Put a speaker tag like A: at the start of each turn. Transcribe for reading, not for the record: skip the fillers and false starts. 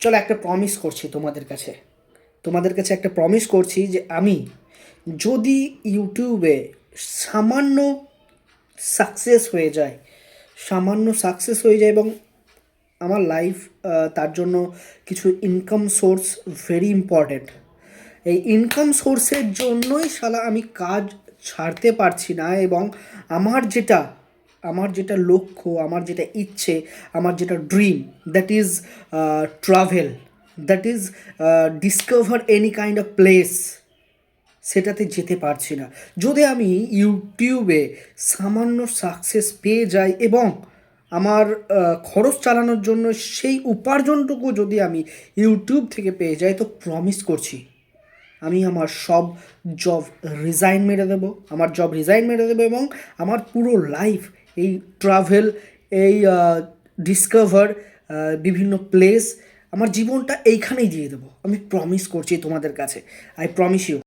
A: চলো একটা প্রমিস করছি তোমাদের কাছে একটা প্রমিস করছি যে আমি যদি ইউটিউবে সামান্য সাকসেস হয়ে যায় এবং আমার লাইফ তার জন্য কিছু ইনকাম সোর্স ভেরি ইম্পর্ট্যান্ট। এই ইনকাম সোর্সের জন্যই শালা আমি কাজ ছাড়তে পারছি না, এবং আমার যেটা লক্ষ্য, আমার যেটা ইচ্ছে, আমার যেটা dream, that is travel, that is discover any kind of place, সেটাতে যেতে পারছি না। যদি আমি ইউটিউবে সামান্য সাকসেস পেয়ে যাই এবং আমার খরচ চালানোর জন্য সেই উপার্জনটুকু যদি আমি ইউটিউব থেকে পেয়ে যাই, তো প্রমিস করছি আমি আমার সব জব রিজাইন মেরে দেবো এবং আমার পুরো লাইফ এই ট্রাভেল, এই ডিসকভার বিভিন্ন প্লেস, আমার জীবনটা এইখানেই দিয়ে দেবো। আমি প্রমিস করছি তোমাদের কাছে, আই প্রমিস ইউ।